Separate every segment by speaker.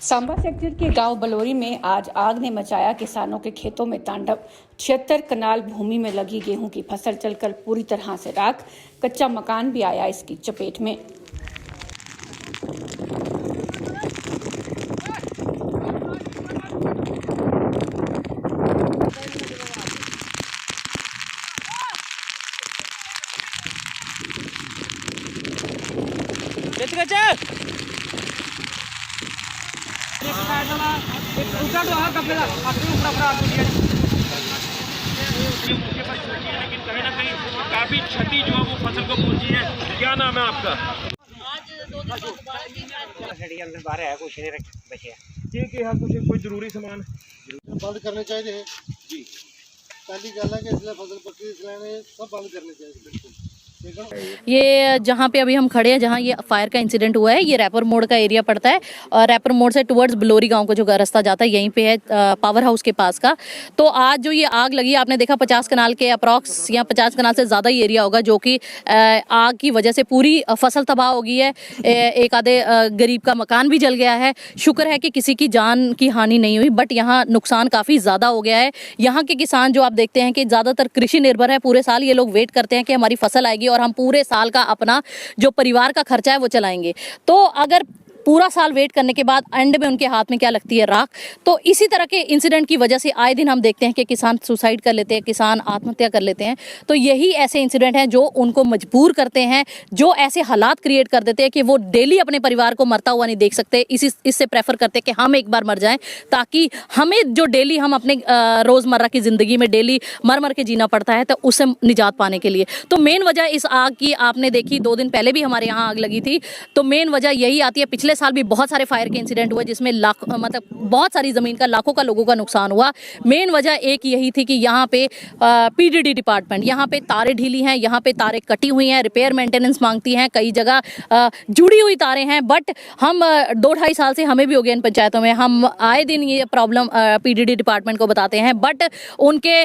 Speaker 1: Samba sector के गांव बलोरी में आज आग ने मचाया किसानों के खेतों में तांडव। 76 कनाल भूमि में लगी गेहूं की फसल जलकर पूरी तरह से राख, कच्चा मकान भी आया इसकी चपेट में।
Speaker 2: लेकिन कहीं ना कहीं काफी क्षति जो है वो फसल को पहुंची है। क्या नाम है आपका?
Speaker 3: बाहर है कुछ नहीं बचे
Speaker 2: कुछ कोई जरूरी सामान
Speaker 4: बंद करने चाहिए जी। पहली गल है कि इसलिए फसल पक्की इसलिए सब बंद करने चाहिए बिल्कुल।
Speaker 5: ये जहाँ पे अभी हम खड़े हैं, जहाँ ये फायर का इंसिडेंट हुआ है, ये रैपर मोड़ का एरिया पड़ता है और रैपर मोड़ से टुवर्ड्स बलोरी गांव को जो रास्ता जाता है यहीं पे है, पावर हाउस के पास का। तो आज जो ये आग लगी, आपने देखा 50 कनाल के अप्रॉक्स या 50 कनाल से ज़्यादा ही एरिया होगा जो कि आग की वजह से पूरी फसल तबाह हो गई है। एक आधे गरीब का मकान भी जल गया है। शुक्र है कि किसी की जान की हानि नहीं हुई, बट यहाँ नुकसान काफ़ी ज़्यादा हो गया है। यहाँ के किसान जो आप देखते हैं कि ज़्यादातर कृषि निर्भर है, पूरे साल ये लोग वेट करते हैं कि हमारी फसल आएगी और हम पूरे साल का अपना जो परिवार का खर्चा है वो चलाएंगे। तो अगर पूरा साल वेट करने के बाद एंड में उनके हाथ में क्या लगती है? राख। तो इसी तरह के इंसिडेंट की वजह से आए दिन हम देखते हैं कि किसान सुसाइड कर लेते हैं, किसान आत्महत्या कर लेते हैं। तो यही ऐसे इंसिडेंट हैं जो उनको मजबूर करते हैं, जो ऐसे हालात क्रिएट कर देते हैं कि वो डेली अपने परिवार को मरता हुआ नहीं देख सकते। इससे प्रेफर करते हैं कि हम एक बार मर जाएं, ताकि हमें जो डेली हम अपने रोज़मर्रा की ज़िंदगी में डेली मर मर के जीना पड़ता है, तो उससे निजात पाने के लिए। तो मेन वजह इस आग की आपने देखी, 2 दिन पहले भी हमारे यहाँ आग लगी थी। तो मेन वजह यही आती है। पिछले साल भी बहुत सारे फायर के इंसिडेंट हुए जिसमें मतलब बहुत सारी ज़मीन का, लाखों का लोगों का नुकसान हुआ। मेन वजह एक यही थी कि यहाँ पे पीडीडी डिपार्टमेंट, यहाँ पे तारें ढीली हैं, यहाँ पे तारें कटी हुई हैं, रिपेयर मेंटेनेंस मांगती हैं, कई जगह जुड़ी हुई तारें हैं। बट हम 2-2.5 साल से हमें भी हो गया इन पंचायतों में, हम आए दिन ये प्रॉब्लम पीडीडी डिपार्टमेंट को बताते हैं, बट उनके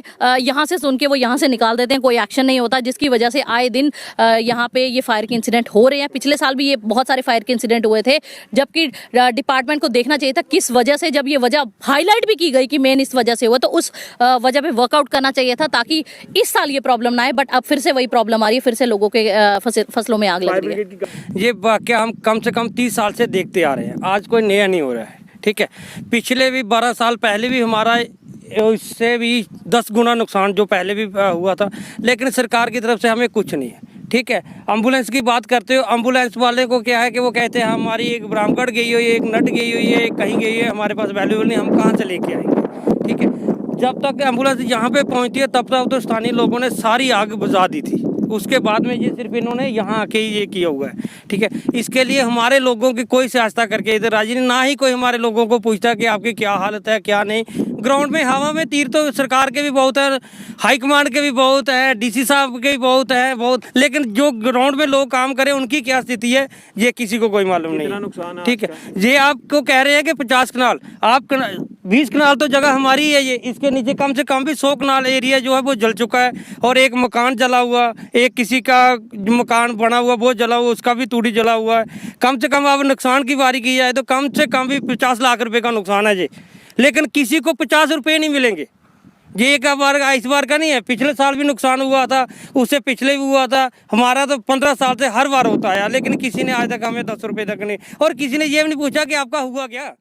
Speaker 5: यहाँ से सुन के वो यहाँ से निकाल देते हैं, कोई एक्शन नहीं होता, जिसकी वजह से आए दिन यहाँ पे ये फायर के इंसिडेंट हो रहे हैं। पिछले साल भी ये बहुत सारे फायर के इंसिडेंट हुए थे, जबकि डिपार्टमेंट को देखना चाहिए था किस वजह से, जब ये वजह हाईलाइट भी की गई कि मेन इस वजह से हुआ, तो उस वजह पे वर्कआउट करना चाहिए था ताकि इस साल ये प्रॉब्लम ना आए। बट अब फिर से वही प्रॉब्लम आ रही है, फिर से लोगों के फसलों में आग लग रही है।
Speaker 3: ये वाकया हम कम से कम 30 साल से देखते आ रहे हैं, आज कोई नया नहीं हो रहा है। ठीक है, पिछले भी 12 साल पहले भी हमारा इससे भी 10 गुना नुकसान जो पहले भी हुआ था, लेकिन सरकार की तरफ से हमें कुछ नहीं है। ठीक है, एम्बुलेंस की बात करते हो, एम्बुलेंस वाले को क्या है कि वो कहते हैं हमारी एक ब्राह्मगढ़ गई हुई है, एक नट गई हुई है, एक कहीं गई है, हमारे पास अवेलेबल नहीं, हम कहाँ से लेके आएंगे? ठीक है, जब तक एम्बुलेंस यहाँ पे पहुँचती है तब तक तो स्थानीय लोगों ने सारी आग बुझा दी थी। उसके बाद में ये सिर्फ इन्होंने यहाँ आके ही ये किया हुआ है। ठीक है, इसके लिए हमारे लोगों की कोई सहायता करके इधर राजी नहीं, ना ही कोई हमारे लोगों को पूछता कि आपकी क्या हालत है क्या नहीं। ग्राउंड में हवा में तीर तो सरकार के भी बहुत है, हाईकमांड के भी बहुत है, डीसी साहब के भी बहुत है, बहुत, लेकिन जो ग्राउंड में लोग काम करें उनकी क्या स्थिति है ये किसी को कोई मालूम नहीं। ठीक है, ये आपको कह रहे हैं कि 50 कनाल, आप 20 कनाल तो जगह हमारी है, ये इसके नीचे कम से कम भी 100 कनाल एरिया जो है वो जल चुका है, और एक मकान जला हुआ, एक किसी का मकान बना हुआ वो जला हुआ, उसका भी तूड़ी जला हुआ है। कम से कम अब नुकसान की बारी की जाए तो कम से कम भी 50 लाख रुपए का नुकसान है जी, लेकिन किसी को 50 रुपये नहीं मिलेंगे। ये एक बार का, इस बार का नहीं है, पिछले साल भी नुकसान हुआ था, उससे पिछले भी हुआ था, हमारा तो 15 साल से हर बार होता है, लेकिन किसी ने आज तक हमें 10 रुपये तक नहीं, और किसी ने ये भी नहीं पूछा कि आपका हुआ क्या।